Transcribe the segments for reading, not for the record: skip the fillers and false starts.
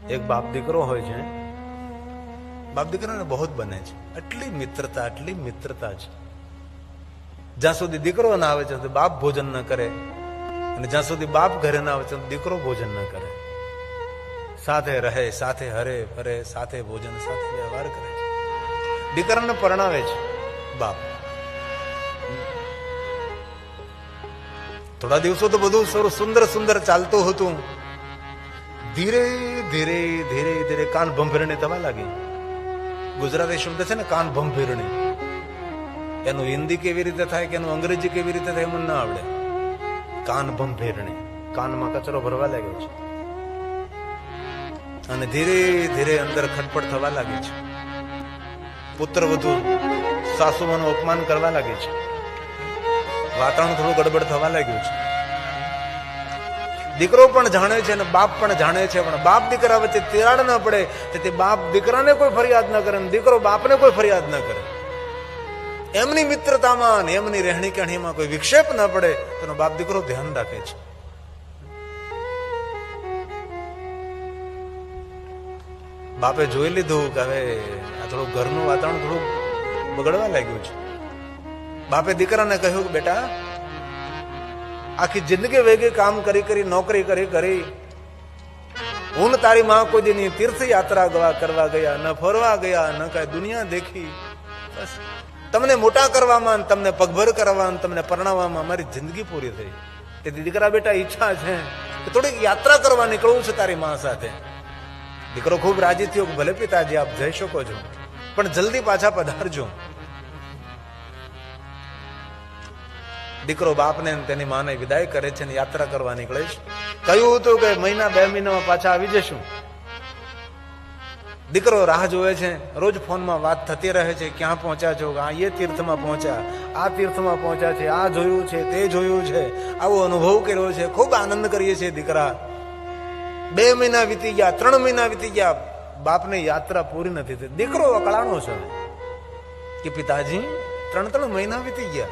એક બાપ દીકરો હોય છે, બાપ દીકરાને બહુ બને છે, એટલી મિત્રતા છે. જ્યાં સુધી દીકરો ના આવે છે બાપ ભોજન ન કરે, અને જ્યાં સુધી બાપ ઘરે ના આવે છે દીકરો ભોજન ન કરે. સાથે રહે, સાથે હરે ફરે, સાથે ભોજન, સાથે વ્યવહાર કરે છે. દીકરાને પરણાવે છે બાપ. થોડા દિવસો તો બધું સુંદર ચાલતું હતું. ધીરે ધીરે કાન ભંભેરણી થવા લાગી. ગુજરાતી શબ્દ છે ને કાન ભંભેરણી, એનું હિન્દી કેવી રીતે થાય કે એનું અંગ્રેજી કેવી રીતે થાય મને ના આવડે. કાન ભંભેરણી, કાનમાં કચરો ભરવા લાગ્યો છે, અને ધીરે ધીરે અંદર ખટપટ થવા લાગી છે. પુત્ર વધુ સાસુમાનું અપમાન કરવા લાગે છે. વાતાવરણ થોડું ગડબડ થવા લાગ્યું છે. દીકરો પણ જાણે છે અને બાપ પણ જાણે છે, પણ બાપ દીકરા વચ્ચે તિરાડ ન પડે તેથી બાપ દીકરાને કોઈ ફરિયાદ ન કરે, દીકરો બાપને કોઈ ફરિયાદ ન કરે. એમની મિત્રતામાં એમની રહેણી કહેણીમાં કોઈ વિક્ષેપ ન પડે તેનો બાપ દીકરો ધ્યાન રાખે છે. બાપે જોઈ લીધું કે હવે આ થોડું ઘરનું વાતાવરણ થોડું બગડવા લાગ્યું છે. બાપે દીકરાને કહ્યું કે બેટા, આખી જિંદગી વેગી કામ કરી નોકરી કરી હું ને તારી માં કોઈ દિન તીર્થ યાત્રા કરવા ગયા, ન ફરવા ગયા, ન કઈ દુનિયા દેખી. બસ તમને મોટા કરવામાં, તમને પગભર કરવામાં, તમને પરણાવવામાં મારી જિંદગી પૂરી થઈ. તેથી દીકરા બેટા ઈચ્છા છે કે થોડીક યાત્રા કરવા નીકળવું છે તારી માં સાથે. દીકરો ખૂબ રાજી થયો કે ભલે પિતાજી આપ જઈ શકો છો, પણ જલ્દી પાછા પધારજો. દીકરો બાપને તેની માને વિદાય કરે છે ને યાત્રા કરવા નીકળે છે. કહ્યું હતું કે મહિના 2 મહિનામાં પાછા આવી જશું. દીકરો રાહ જોવે છે, રોજ ફોનમાં વાત થતી રહે છે, ક્યાં પહોંચ્યા છો, આ એ તીર્થમાં પહોંચ્યા, આ તીર્થમાં પહોંચ્યા છે, આ જોયું છે, તે જોયું છે, આવો અનુભવ કર્યો છે, ખૂબ આનંદ કરીએ છીએ. દીકરા 2 મહિના વીતી ગયા, 3 મહિના વીતી ગયા, બાપને યાત્રા પૂરી નથી થઈ. દીકરો અકળાણો છે કે પિતાજી 3 મહિના વીતી ગયા,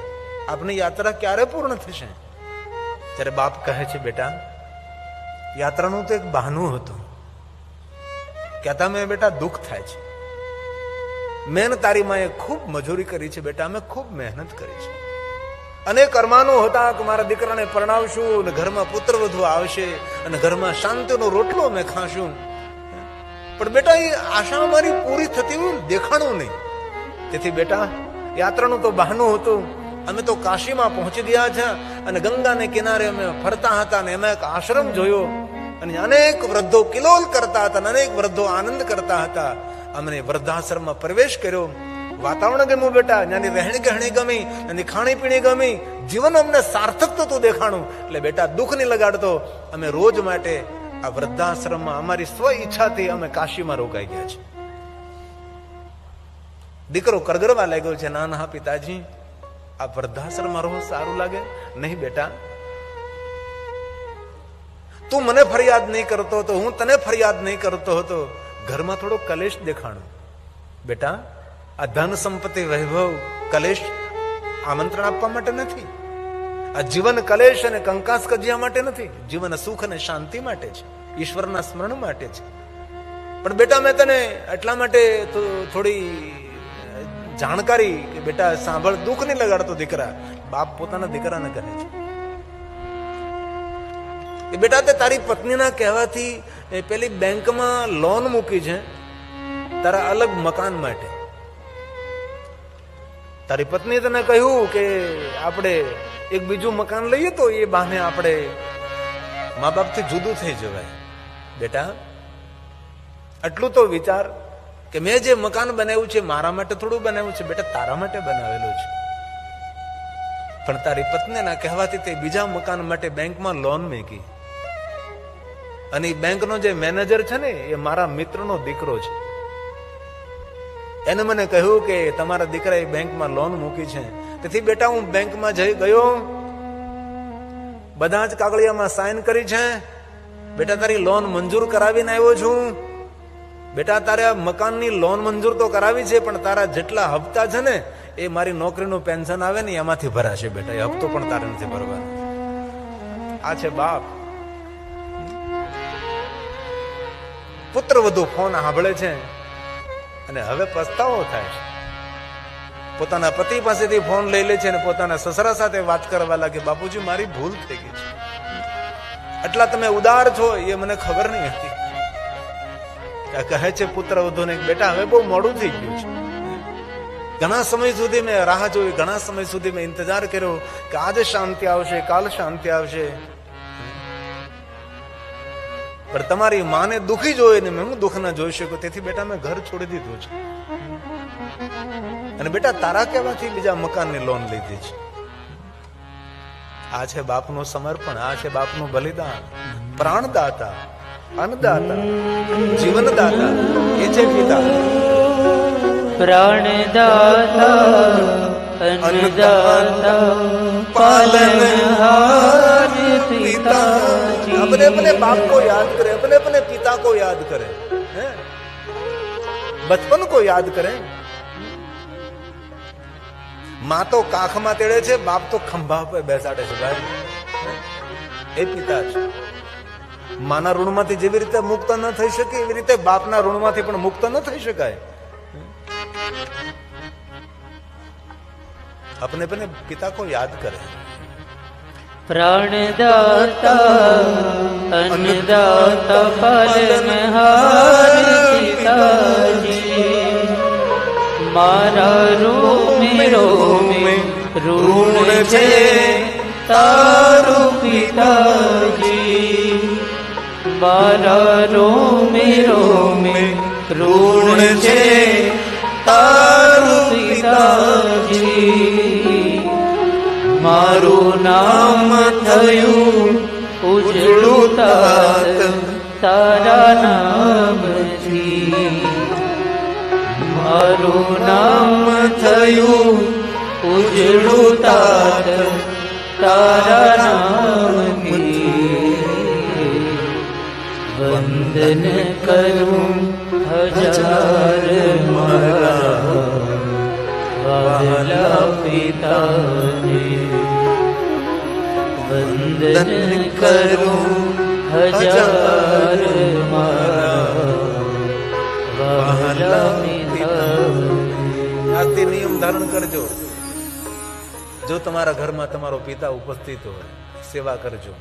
આપની યાત્રા ક્યારે પૂર્ણ થશે? ત્યારે બાપ કહે છે બેટા, યાત્રાનું તો એક બહાનું હતું. કહેતા મેં બેટા દુઃખ થાય છે. મેં તારી માએ ખૂબ મજૂરી કરી છે બેટા, અમે ખૂબ મહેનત કરી છે. અનેક અરમાનો હતા કે મારા દીકરાને પરણાવશું અને ઘરમાં પુત્ર વધુ આવશે અને ઘરમાં શાંતિનો રોટલો અમે ખાશું. પણ બેટા એ આશા અમારી પૂરી થતી હોય દેખાણું નહીં. તેથી બેટા યાત્રાનું તો બહાનું હતું. અમે તો કાશીમાં પહોંચી ગયા છે અને ગંગાને કિનારે અમે ફરતા હતા અને એમાં એક આશ્રમ જોયો અને અનેક વૃદ્ધો કિલોલ કરતા હતા, અનેક વૃદ્ધો આનંદ કરતા હતા. અમને વૃદ્ધાશ્રમમાં પ્રવેશ કર્યો. વાતાવરણ ગમ્યું બેટા, ત્યાંની રહેણી કહેણી ગમી, ત્યાંની ખાણી પીણી ગમી, જીવન અમને સાર્થક થતું દેખાણું. એટલે બેટા દુઃખ નહીં લગાડતો. અમે રોજ માટે આ વૃદ્ધાશ્રમમાં અમારી સ્વ ઈચ્છાથી અમે કાશીમાં રોકાઈ ગયા છે. દીકરો કરગરવા લાગ્યો છે, ના ના પિતાજી આ વૃદ્ધાશ્રમમાં રહો સારું લાગે નહીં. બેટા તું મને ફરિયાદ નહીં કરતો હતો, હું તને ફરિયાદ નહીં કરતો હતો, ઘરમાં થોડો કલેશ દેખાણો. બેટા આ ધન સંપત્તિ વૈભવ કલેશ આમંત્રણ આપવા માટે નથી. આ જીવન કલેશ અને કંકાસ કજિયા માટે નથી. જીવન સુખ અને શાંતિ માટે છે, ઈશ્વરના સ્મરણ માટે છે. પણ બેટા મેં તને એટલા માટે થોડી જાણકારી કે બેટા સાંભળ, દુઃખ નહીં લગાડતો દીકરા. બાપ પોતાના દીકરાને કહે છે કે બેટા તે તારી પત્નીના કહેવાથી પેલી બેંકમાં લોન મૂકી છે તારા અલગ મકાન માટે. તારી પત્ની તને કહ્યું કે આપણે એક બીજું મકાન લઈએ તો એ બહાને આપણે મા બાપથી જુદું થઈ જવાય. બેટા આટલું તો વિચાર કે મેં જે મકાન બનાવ્યું છે મારા માટે થોડું બનાવ્યું છે બેટા, તારા માટે બનાવેલું છે. પણ તારી પત્નીના કહેવાથી તે બીજા મકાન માટે બેંકમાં લોન મૂકી. અને બેંકનો જે મેનેજર છે ને એ મારા મિત્રનો દીકરો છે. એને મને કહ્યું કે તમારા દીકરાએ બેંકમાં લોન મૂકી છે. તેથી બેટા હું બેંકમાં જઈ ગયો, બધા જ કાગળિયામાં સાઇન કરી છે. બેટા તારી લોન મંજૂર કરાવીને આવ્યો છું. બેટા તારે આ મકાનની લોન મંજૂર તો કરાવી છે, પણ તારા જેટલા હપ્તા છે ને એ મારી નોકરીનું પેન્શન આવે ને એમાંથી ભરાશે. બેટા એ હપ્તો પણ તારે નથી ભરવાનો. આ છે બાપ. પુત્ર વધુ ફોન સાંભળે છે અને હવે પસ્તાવો થાય છે. પોતાના પતિ પાસેથી ફોન લઈ લે છે અને પોતાના સસરા સાથે વાત કરવા લાગે, બાપુજી મારી ભૂલ થઈ ગઈ છે, એટલા તમે ઉદાર છો એ મને ખબર નહીં હતી. કહે છે પુત્ર વધુને, બેટા હવે બહુ મોડું થઈ ગયું છે, ઘણા સમય સુધી મેં રાહ જોઈ, ઘણા સમય સુધી મેં ઇંતજાર કર્યો કે આજે શાંતિ આવશે, કાલ શાંતિ આવશે, પણ તમારી માને દુખી જોઈને હું દુઃખ ના જોઈ શકું, તેથી બેટા મેં ઘર છોડી દીધું છે. અને બેટા તારા કહેવાથી બીજા મકાનની લોન લીધી છે. આ છે બાપનું સમર્પણ, આ છે બાપનું બલિદાન. પ્રાણદાતા, અન્નદાતા, જીવનદાતા એ છે પિતા. પ્રાણદાતા, અન્નદાતા, પાલનહાર પિતાજી. अपने अपने बाप को याद करे, अपने अपने पिता को याद करे, बचपन को याद करे. माँ तो काख में तेड़े છે, बाप तो खंभा पे બેસાડે છે. ભાઈ એ પિતા છે. માના ઋણમાંથી જેવી રીતે મુક્ત ન થઈ શકે એવી રીતે બાપના ઋણમાંથી પણ મુક્ત ન થઈ શકાય. अपने अपने पिता को याद करे. પ્રાણદાતા, અન્નદાતા, પાલનહાર પિતાજી. મારા રોમે રોમે ઋણ છે તારું પિતાજી. મારા રોમે રોમે ઋણ છે તારું પિતાજી. મારું નામ થયું ઉજળું તાત તારા નામથી. મારું નામ થયું ઉજળું તાત તારા નામથી. વંદન કરું હજાર મારા વહાલા પિતાને. વંદન કરું હજાર મારા વહાલા પિતાને. આજથી નિયમ ધારણ કરજો, જો તમારા ઘરમાં તમારો પિતા ઉપસ્થિત હોય સેવા કરજો,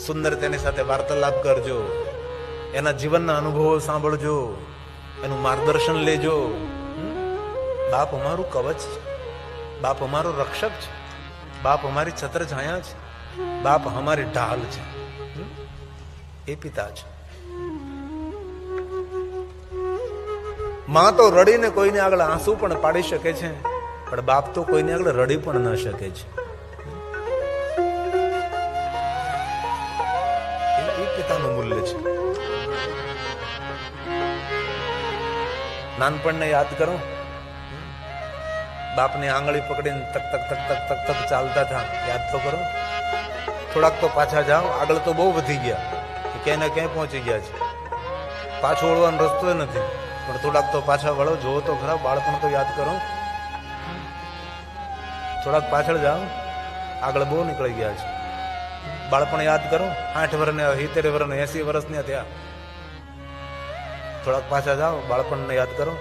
સુંદર તેની સાથે વાર્તાલાપ કરજો, એના જીવનના અનુભવો સાંભળજો, એનું માર્ગદર્શન લેજો. બાપ અમારું કવચ છે, બાપ અમારો રક્ષક છે, બાપ અમારી છત્રછાયા છે, બાપ અમારી ઢાલ છે. એ પિતા છે. માં તો રડીને કોઈને આગળ આંસુ પણ પાડી શકે છે, પણ બાપ તો કોઈને આગળ રડી પણ ન શકે છે. એ પિતાનું મૂલ્ય છે. નાનપણને યાદ કરો, બાપની આંગળી પકડીને તક તક તક તક તક તક ચાલતા હતા, યાદ તો કરો. થોડાક તો પાછા જાઓ, આગળ તો બહુ વધી ગયા, ક્યાંય ને ક્યાંય પહોંચી ગયા છે, પાછો વળવાનો રસ્તો નથી, પણ થોડાક તો પાછા વળો, જોવો તો ખરા, બાળપણ તો યાદ કરો. થોડાક પાછળ જાઓ, આગળ બહુ નીકળી ગયા છે. બાળપણ યાદ કરો, 60 વર્ષને 70 વર્ષને 80 વર્ષને થયા. થોડાક પાછા જાઓ, બાળપણને યાદ કરો.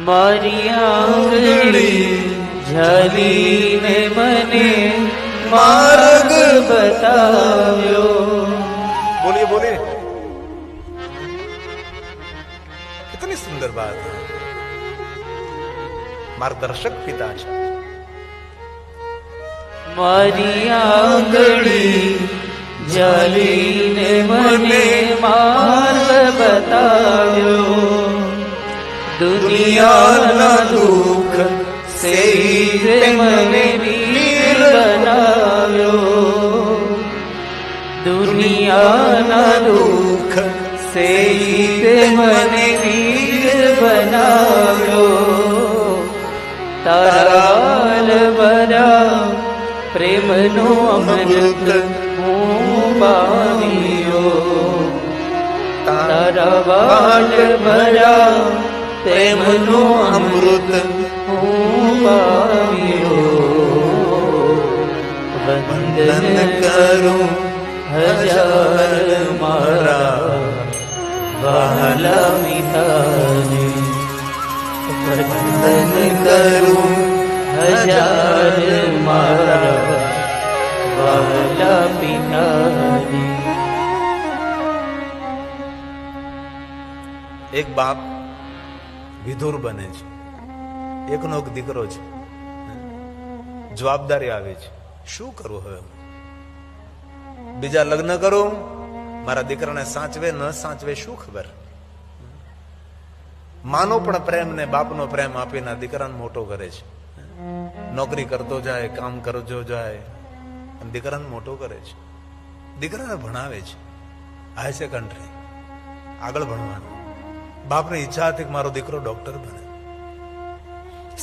મારી આંગળી ઝાલીને મને માર્ગ બતાવ્યો. બોલીએ બોલીએ, कितनी सुंदर बात है. मार्गदर्शक पिता છે. મારી આંગળી ઝાલીને મને માર્ગ બતાવ્યો. દુનિયાના દુઃખ સેહીતે મને વીર બનાવ્યો. દુનિયાના દુઃખ સેહીતે મને વીર બનાવ્યો. તારા ભરા પ્રેમનો અમૃત હું પામ્યો. તારા વાલ ભરા પ્રેમનો અમૃત હું પામ્યો. વંદન કરું હજાર વાલા મીઠાને વંદન કરું હજાર મારા વાલા પિતાને. એક બાપ વિધુર બને છે, એકનો એક દીકરો છે, જવાબદારી આવે છે, શું કરવું હવે? બીજા લગ્ન કરું, મારા દીકરાને સાચવે ન સાચવે શું ખબર? માનો પણ પ્રેમ ને બાપનો પ્રેમ આપીને દીકરાને મોટો કરે છે. નોકરી કરતો જાય, કામ કરજો જાય, અને દીકરાને મોટો કરે છે. દીકરાને ભણાવે છે, હાઈ સેકન્ડરી આગળ ભણવાનું. બાપની ઈચ્છા હતી કે મારો દીકરો ડોક્ટર બને.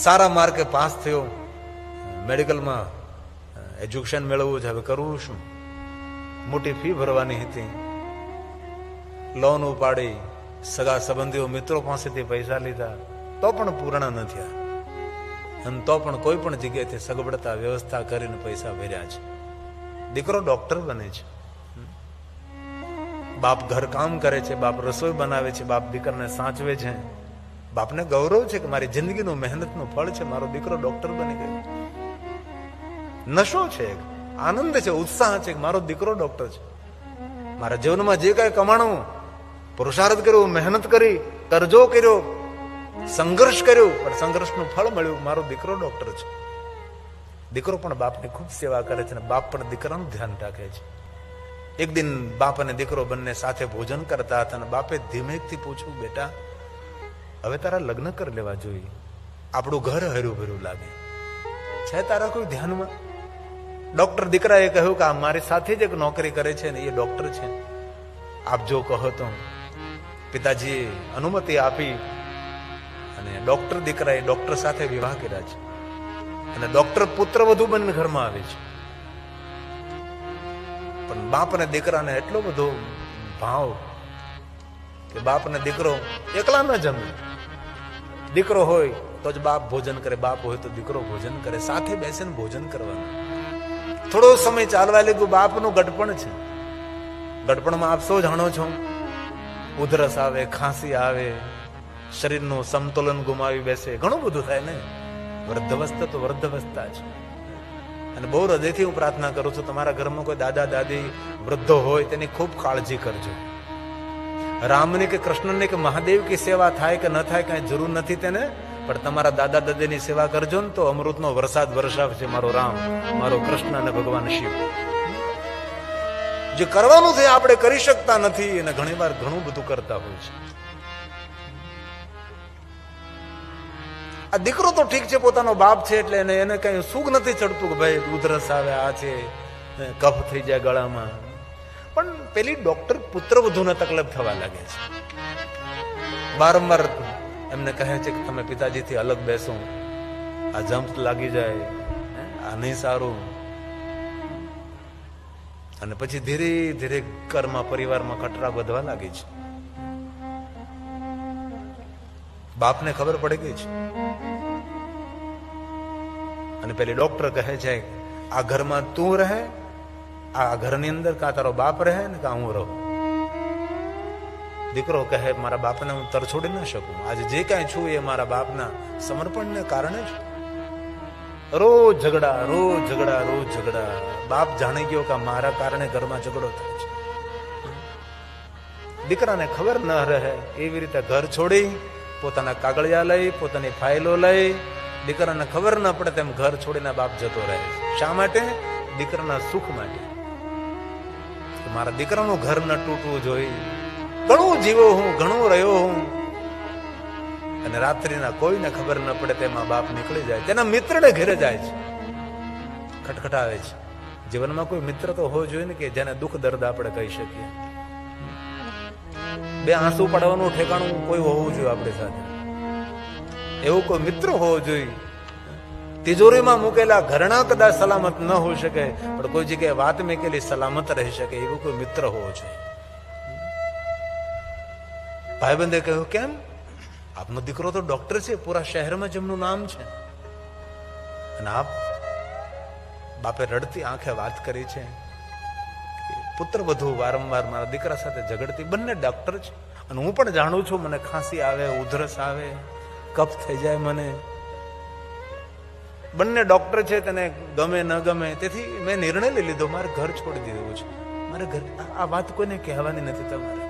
સારા માર્કે પાસ થયો, મેડિકલમાં એજ્યુકેશન મેળવવું છે. હવે કરવું શું? મોટી ફી ભરવાની હતી, લોન ઉપાડી, સગા સંબંધીઓ મિત્રો પાસેથી પૈસા લીધા, તો પણ પૂર્ણ ન થયા. અને તો પણ કોઈ પણ જગ્યાએથી સગવડતા વ્યવસ્થા કરીને પૈસા ભર્યા છે. દીકરો ડોક્ટર બને છે. બાપ ઘર કામ કરે છે, બાપ રસોઈ બનાવે છે, બાપ દીકરાને સાચવે છે. બાપને ગૌરવ છે કે મારી જિંદગીનું મહેનતનું ફળ છે, મારો દીકરો ડોક્ટર બની ગયો. નશો છે, આનંદ છે, ઉત્સાહ છે કે મારો દીકરો ડોક્ટર છે. મારા જીવનમાં જે કાંઈ કમાણું, પુરુષાર્થ કર્યો, મહેનત કરી, કરજો કર્યો, સંઘર્ષ કર્યો, પણ સંઘર્ષનું ફળ મળ્યું, મારો દીકરો ડોક્ટર છે. દીકરો પણ બાપની ખૂબ સેવા કરે છે અને બાપ પણ દીકરાનું ધ્યાન રાખે છે. એક દિન બાપ અને દીકરો બંને સાથે ભોજન કરતા હતા અને બાપે ધીમેકથી પૂછ્યું, બેટા હવે તારા લગ્ન કરી લેવા જોઈએ, આપણું ઘર હર્યું ભર્યું લાગે છે, તારા કોઈ ધ્યાનમાં? ડોક્ટર દીકરાએ કહ્યું કે આ મારી સાથે જ એક નોકરી કરે છે ને એ ડોક્ટર છે, આપ જો કહો તો. પિતાજીએ અનુમતિ આપી અને ડોક્ટર દીકરાએ ડોક્ટર સાથે વિવાહ કર્યા છે અને ડોક્ટર પુત્ર વધુ બનીને ઘરમાં આવે છે. પણ બાપ અને દીકરાને એટલો બધો ભાવ કે બાપ અને દીકરો એકલા ન જમે. દીકરો હોય તો જ બાપ ભોજન કરે, બાપ હોય તો દીકરો ભોજન કરે, સાથે બેસીને ભોજન કરવાનું. થોડો સમય ચાલવા લાગ્યું, બાપનું ગડપણ છે. ગડપણમાં આપ સૌ જાણો છો, ઉધરસ આવે, ખાંસી આવે, શરીરનું સમતોલન ગુમાવી બેસે, ઘણું બધું થાય ને. વૃદ્ધાવસ્થા તો વૃદ્ધાવસ્થા છે. અને બહુ હૃદયથી હું પ્રાર્થના કરું છું, તમારા ઘરમાં કોઈ દાદા દાદી વૃદ્ધો હોય તેની ખૂબ કાળજી કરજો. રામની કે કૃષ્ણની કે મહાદેવ की સેવા થાય કે ન થાય કઈ જરૂર નથી તેને, પણ તમારા દાદા દાદીની સેવા કરજો ને તો અમૃતનો વરસાદ વરસાવશે મારો રામ, મારો કૃષ્ણ અને ભગવાન શિવ. જે કરવાનું છે આપણે કરી શકતા નથી અને ઘણી વાર ઘણું બધું કરતા હોય છે. આ દીકરો તો ઠીક છે, પોતાનો બાપ છે એટલે એને કઈ સુખ નથી ચડતું કે ભાઈ ઉધરસ આવે, આ છે, કફ થઈ જાય ગળામાં. પણ પેલી ડોક્ટર પુત્ર વધુને તકલીફ થવા લાગે છે. વારંવાર એમને કહે છે કે તમે પિતાજીથી અલગ બેસો, આ જમ્પ લાગી જાય, આ નહીં સારું. અને પછી ધીરે ધીરે ઘરમાં પરિવારમાં કટરા વધવા લાગી છે. બાપને ખબર પડી ગઈ છે અને પેલી ડોક્ટર કહે છે આ ઘરમાં તું રહે, આ ઘરની અંદર કા તારો બાપ રહે ને કા હું રહું. દીકરો કહે મારા બાપને હું તરછોડી ન શકું, આજે જે કાંઈ છું એ મારા બાપના સમર્પણને કારણે જ. રોજ ઝઘડા, રોજ ઝઘડા, રોજ ઝઘડા. બાપ જાણી ગયો કે મારા કારણે ઘરમાં ઝઘડો થાય છે. દીકરાને ખબર ન રહે એવી રીતે ઘર છોડી, પોતાના કાગળિયા લઈ, પોતાની ફાઇલો લઈ, દીકરાને ખબર ન પડે તેમ ઘર છોડીને બાપ જતો રહે છે. શા માટે? દીકરાના સુખ માટે. મારા દીકરાનું ઘર ન તૂટવું જોઈએ. ઘણું જીવો હું, ઘણું રહ્યો હું, અને રાત્રિના કોઈને ખબર ન પડે તેમાં બાપ નીકળી જાય, તેના મિત્રને ઘેરે જાય છે, ખટખટાવે છે. જીવનમાં કોઈ મિત્ર તો હોવો જોઈએ ને કે જેને દુઃખ દર્દ આપણે કહી શકીએ. બે આંસુ પાડવાનું ઠેકાણું કોઈ હોવું જોઈએ આપણી સાથે, એવું કોઈ મિત્ર હોવો જોઈએ. તિજોરીમાં મૂકેલા ઘરણા કદાચ સલામત ન હોઈ શકે, પણ કોઈ જગ્યાએ વાત મૂકેલી સલામત રહી શકે એવું કોઈ મિત્ર હોવો જોઈએ. ભાઈબંધે કહ્યું કેમ? આપનો દીકરો તો ડોક્ટર છે, પૂરા શહેરમાં જેમનું નામ છે, અને આપ? બાપે રડતી આંખે વાત કરી છે. પુત્ર વધુ વારંવાર મારા દીકરા સાથે ઝઘડતી, બંને ડોક્ટર છે, અને હું પણ જાણું છું મને ખાંસી આવે, ઉધરસ આવે, કફ થઈ જાય મને. બંને ડોક્ટર છે, તેને ગમે ન ગમે. તેથી મેં નિર્ણય લઈ લીધો મારે ઘર છોડી દેવું છે. મારે ઘર, આ વાત કોઈને કહેવાની નથી તમારે,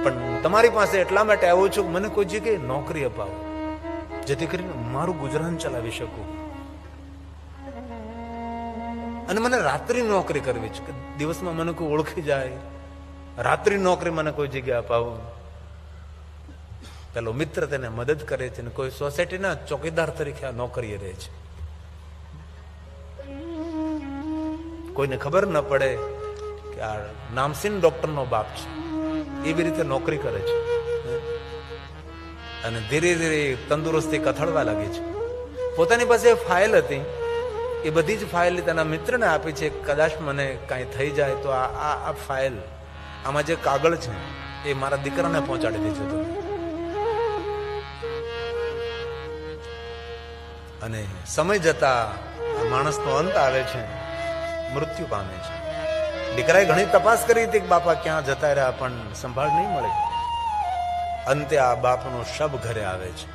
પણ તમારી પાસે એટલા માટે આવ્યો છું કે મને કોઈ જગ્યાએ નોકરી અપાવો, જેથી કરીને મારું ગુજરાન ચલાવી શકું. અને મને રાત્રિ નોકરી કરવી છે, કે દિવસમાં મને કોઈ ઓળખી જાય, રાત્રિ નોકરી મને કોઈ જગ્યાએ અપાવો. પેલો મિત્ર તેને મદદ કરે છે, ને કોઈ સોસાયટીના ચોકીદાર તરીકે આ નોકરીએ રહે છે. કોઈને ખબર ન પડે કે આ નામસીન ડોક્ટરનો બાપ છે. એવી રીતે નોકરી કરે છે અને ધીરે ધીરે તંદુરસ્તી કથળવા લાગી છે. પોતાની પાસે ફાઇલ હતી, એ બધી જ ફાઇલ તેના મિત્રને આપી છે. કદાચ મને કાંઈ થઈ જાય તો આ ફાઇલ, આમાં જે કાગળ છે એ મારા દીકરાને પહોંચાડી દેજો તમે. અને સમય જતા માણસનો અંત આવે છે, મૃત્યુ પામે છે. દીકરાએ ઘણી તપાસ કરી હતી કે બાપા ક્યાં જતા રહ્યા, પણ સંભાળ નહીં મળે. અંતે આ બાપનો શબ ઘરે આવે છે.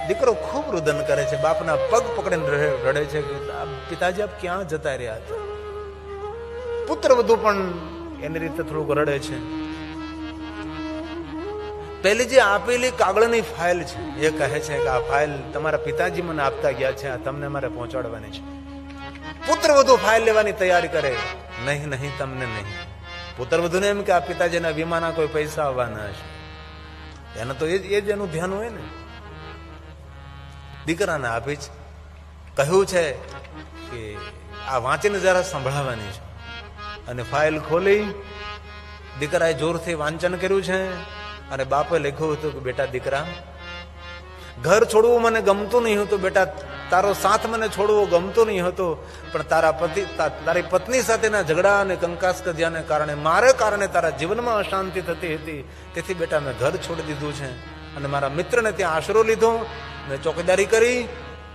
દીકરો ખૂબ રુદન કરે છે, બાપના પગ પકડીને રડે છે કે પિતાજી આપ ક્યાં જતા રહ્યા હતા. પુત્ર વધુ પણ એની રીતે થોડુંક રડે છે. પહેલી જે આપેલી કાગળની ફાઇલ છે એ કહે છે કે આ ફાઇલ તમારા પિતાજી મને આપતા ગયા છે, આ તમને મારે પહોંચાડવાની છે. પુત્ર વધુ ફાઇલ લેવાની તૈયારી કરે, નહીં નહીં તમને નહીં. પુત્ર વધુને એમ કે આ પિતાજીના વીમાના કોઈ પૈસા આવવાના હશે, એને તો એ જ એનું ધ્યાન હોય ને. દીકરાને આપી છે, કહ્યું છે કે આ વાંચીને જરા સંભળાવવાની છે. અને ફાઇલ ખોલી દીકરાએ જોરથી વાંચન કર્યું છે. અને બાપે લખ્યું હતું કે બેટા દીકરા, ઘર છોડવું મને ગમતું નહીં હતું, બેટા તારો સાથ મને છોડવો ગમતો નહીં હતો, પણ તારી પત્ની સાથેના ઝઘડા અને કંકાસ કજિયાને કારણે, મારે કારણે તારા જીવનમાં અશાંતિ થતી હતી. તેથી બેટા મેં ઘર છોડી દીધું છે અને મારા મિત્રને ત્યાં આશરો લીધો, મેં ચોકીદારી કરી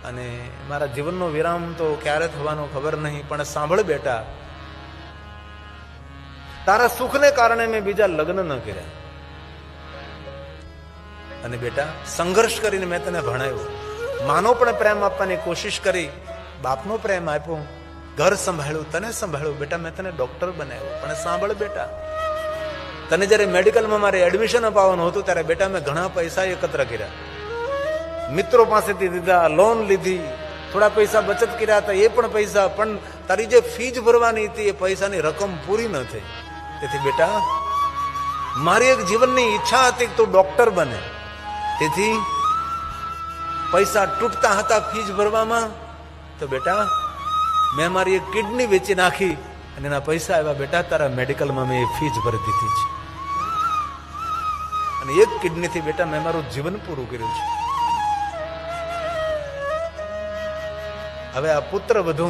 અને મારા જીવનનો વિરામ તો ક્યારે થવાનો ખબર નહીં. પણ સાંભળ બેટા, તારા સુખને કારણે મેં બીજા લગ્ન ન કર્યા. અને બેટા સંઘર્ષ કરીને મેં તને ભણાવ્યો, માનો પણ પ્રેમ આપવાની કોશિશ કરી, બાપનો પ્રેમ આપ્યો, ઘર સંભાળ્યું, તને સંભાળ્યું. બેટા મેં તને ડોક્ટર બનાવ્યો. પણ સાંભળ બેટા, તને જયારે મેડિકલમાં મારે એડમિશન અપાવવાનું હતું ત્યારે બેટા મેં ઘણા પૈસા એકત્ર કર્યા, મિત્રો પાસેથી દીધા, લોન લીધી, થોડા પૈસા બચત કર્યા હતા, એ પણ પૈસા, પણ તારી જે ફીજ ભરવાની હતી એ પૈસાની રકમ પૂરી ન થઈ. તેથી બેટા મારી એક જીવનની ઈચ્છા હતી કે તું ડોક્ટર બને. તેથી પૈસા તૂટતા હતા ફીસ ભરવામાં, તો બેટા મેં મારી એક કિડની વેચી નાખી અને એના પૈસા આવ્યા. બેટા તારા મેડિકલમાં મેં એ ફીસ ભરી દીધી છે અને એક કિડનીથી બેટા મેં મારું જીવન પૂરું કર્યું છે. હવે આ પુત્ર વધુ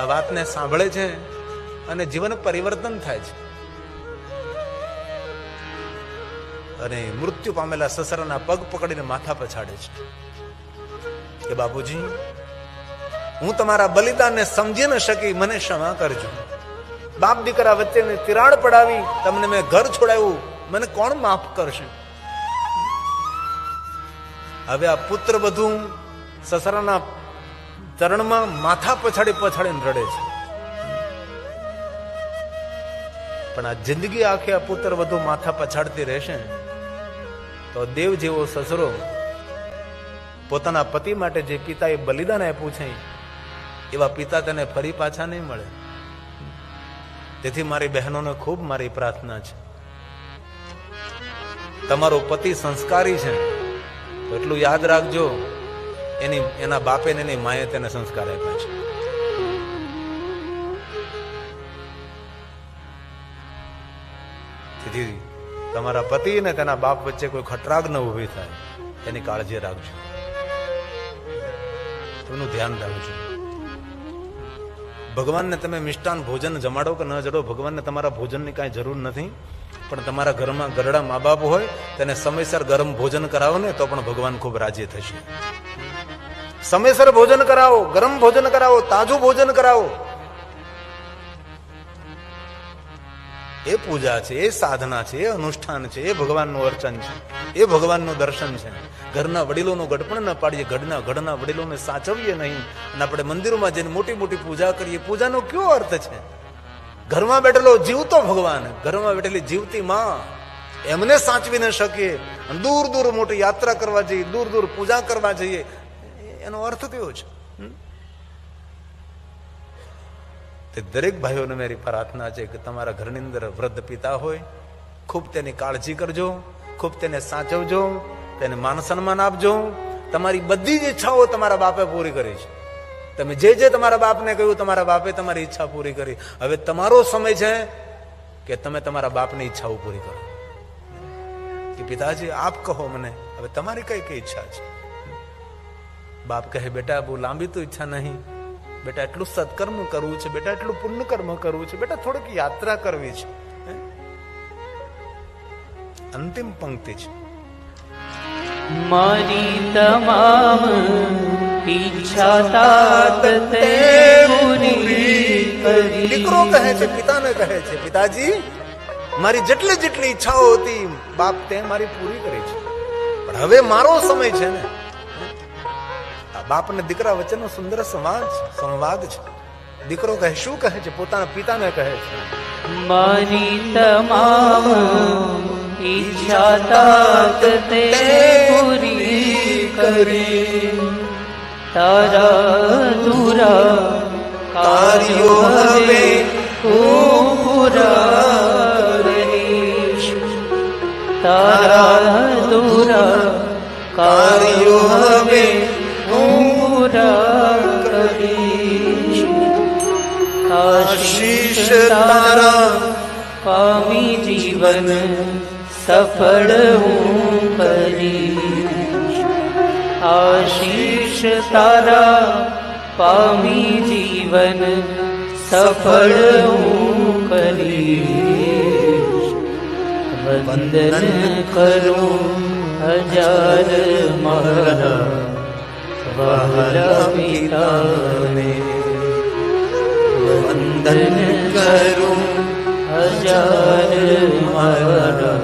આ વાતને સાંભળે છે અને જીવન પરિવર્તન થાય છે. અને મૃત્યુ પામેલા સસરાના પગ પકડીને માથા પછાડે છે કે બાપુજી, હું તમારા બલિદાનને સમજી ન શકી, મને ક્ષમા કરજો. બાપ દીકરા વચ્ચે તિરાડ પડાવી, તમને મેં ઘર છોડાવ્યું, મને કોણ માફ કરશે? હવે આ પુત્ર બધું સસરાના ચરણમાં માથા પછાડીને રડે છે. પણ આ જિંદગી આખી આ પુત્ર બધું માથા પછાડતી રહેશે તો દેવ જેવો સસરો પોતાના પતિ માટે જે પિતાએ બલિદાન આપ્યું છે એવા પિતા તેને ફરી પાછા નહીં મળે. તેથી મારી બહેનોને ખૂબ મારી પ્રાર્થના છે, તમારો પતિ સંસ્કારી છે તો એટલું યાદ રાખજો, એના બાપે ને એની માએ તેને સંસ્કાર આપ્યા છે. તેથી તમારા પતિ ને તેના બાપ વચ્ચે કોઈ ખટરાગ ન ઉભી થાય એની કાળજી રાખજો, એનું ધ્યાન રાખજો. ભગવાનને તમે મિષ્ટાન ભોજન જમાડો કે ન જડો, ભગવાનને તમારા ભોજનની કાંઈ જરૂર નથી, પણ તમારા ઘરમાં ગરડા મા બાપ હોય તેને સમયસર ગરમ ભોજન કરાવો ને તો પણ ભગવાન ખૂબ રાજી થશે. સમયસર ભોજન કરાવો, ગરમ ભોજન કરાવો, તાજું ભોજન કરાવો, એ પૂજા છે, એ સાધના છે, એ અનુષ્ઠાન છે, એ ભગવાનનું અર્ચન છે, એ ભગવાનનું દર્શન છે. ઘરના વડીલોનું ગડપણ ન પાડીએ, ઘરના વડીલોને સાચવીએ નહીં અને આપણે મંદિરોમાં જઈને મોટી મોટી પૂજા કરીએ. પૂજાનો કયો અર્થ છે? ઘરમાં બેઠેલો જીવતો ભગવાન, ઘરમાં બેઠેલી જીવતી માં, એમને સાચવી ન શકીએ અને દૂર દૂર મોટી યાત્રા કરવા જઈએ, દૂર દૂર પૂજા કરવા જઈએ, એનો અર્થ કયો છે? તે દરેક ભાઈઓને મારી પ્રાર્થના છે કે તમારા ઘરની અંદર વૃદ્ધ પિતા હોય, ખૂબ તેની કાળજી કરજો, ખૂબ તેને સાચવજો, તેને માન સન્માન આપજો. તમારી બધી જ ઈચ્છાઓ તમારા બાપે પૂરી કરી છે. તમે જે તમારા બાપને કહ્યું, તમારા બાપે તમારી ઈચ્છા પૂરી કરી. હવે તમારો સમય છે કે તમે તમારા બાપની ઈચ્છાઓ પૂરી કરો. કે પિતાજી આપ કહો મને, હવે તમારી કઈ કઈ ઈચ્છા છે? બાપ કહે બેટા બહુ લાંબી તો ઈચ્છા નહીં, બેટા એટલું સત્કર્મ કરવું છે, બેટા એટલું પુણ્ય કર્મ કરવું છે, બેટા થોડીક યાત્રા કરવી છે. અંતિમ પંક્તિ છે, મારી તમામ ઈચ્છા તાત તે પૂરી કરી. દીકરો કહે છે, પિતાને કહે છે, પિતાજી મારી જેટલી જેટલી ઈચ્છાઓ હતી બાપ તે મારી પૂરી કરી છે, પણ હવે મારો સમય છે ને. બાપ ને દીકરા વચ્ચેનો સુંદર સંવાદ છે. દીકરો કહે શું કહે છે? પોતાના પિતાને કહે છે, મારી તમામ ઈચ્છા તાત તે પૂરી કરી. તારા અધૂરા કાર્યો હવે હું પૂરા કરીશ. તારા અધૂરા કાર્યો હવે આશીષ તારા પામી જીવન સફળ હું કરીશ. આશીષ તારા પામી જીવન સફળ હું કરીશ. વંદન કરું હજાર મારા વહાલા પિતાને. વંદન કરું હજાર મારા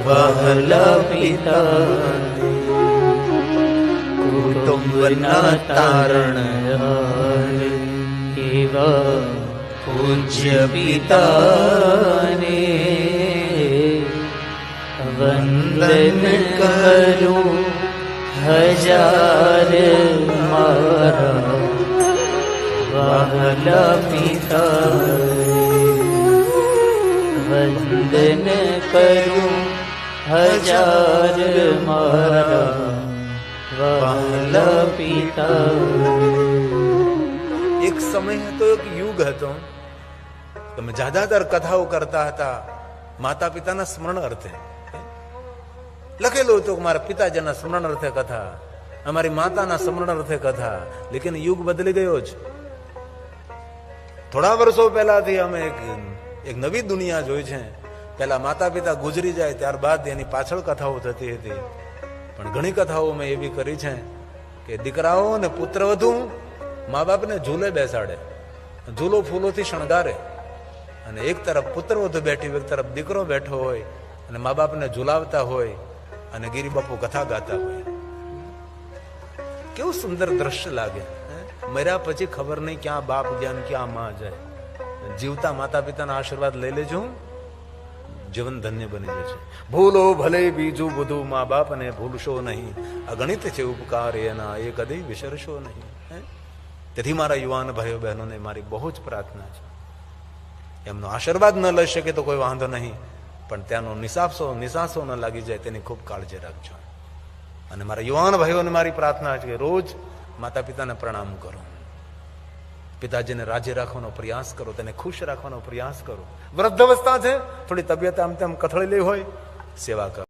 વહાલા પિતાને. કુટુંબના તારણહાર એવા પૂજ્ય પિતાને. વંદન કરું હજાર મારા વહાલા પિતાને. વંદન કરું હજાર મારા વહાલા પિતાને. એક સમય હતો, એક યુગ હતો, તમે જ્યાદાતર કથાઓ કરતા હતા માતા પિતાના સ્મરણ અર્થે. લખેલું હતું કે મારા પિતાજીના સ્મરણ અર્થે કથા, અમારી માતાના સ્મરણ અર્થે કથા. લેકિન યુગ બદલી ગયો છે. થોડા વર્ષો પહેલાથી અમે એક નવી દુનિયા જોઈ છે. પહેલા માતા પિતા ગુજરી જાય ત્યારબાદ એની પાછળ કથાઓ થતી હતી. પણ ઘણી કથાઓ મેં એવી કરી છે કે દીકરાઓ અને પુત્રવધુ મા બાપને ઝૂલે બેસાડે, ઝૂલો ફૂલોથી શણગારે, અને એક તરફ પુત્રવધુ બેઠી હોય, એક તરફ દીકરો બેઠો હોય અને મા બાપને ઝુલાવતા હોય અને ગિરી બાપુ કથા ગાતા હોય. કેવું સુંદર દ્રશ્ય લાગે. મર્યા પછી ખબર નહીં ક્યાં બાપ જ્ઞાન ક્યાં માં જાય. જીવતા માતા પિતાના આશીર્વાદ લઈ લેજો, જીવન ધન્ય બની જશે. ભૂલો ભલે બીજું બધું, મા બાપને ભૂલશો નહીં. અગણિત છે ઉપકાર એના, એ કદી વિસરશો નહીં. તેથી મારા યુવાન ભાઈઓ બહેનોને મારી બહુ જ પ્રાર્થના છે, એમનો આશીર્વાદ ન લઈ શકે તો કોઈ વાંધો નહીં, પણ ત્યાંનો નિસાસો ન લાગી જાય તેની ખૂબ કાળજી રાખજો. અને મારા યુવાન ભાઈઓને મારી પ્રાર્થના છે કે રોજ માતા પિતાને પ્રણામ કરો, પિતાજીને રાજી રાખવાનો પ્રયાસ કરો, તેને ખુશ રાખવાનો પ્રયાસ કરો. વૃદ્ધાવસ્થા છે, થોડી તબિયત આમ તેમ કથળેલી હોય, સેવા કરો.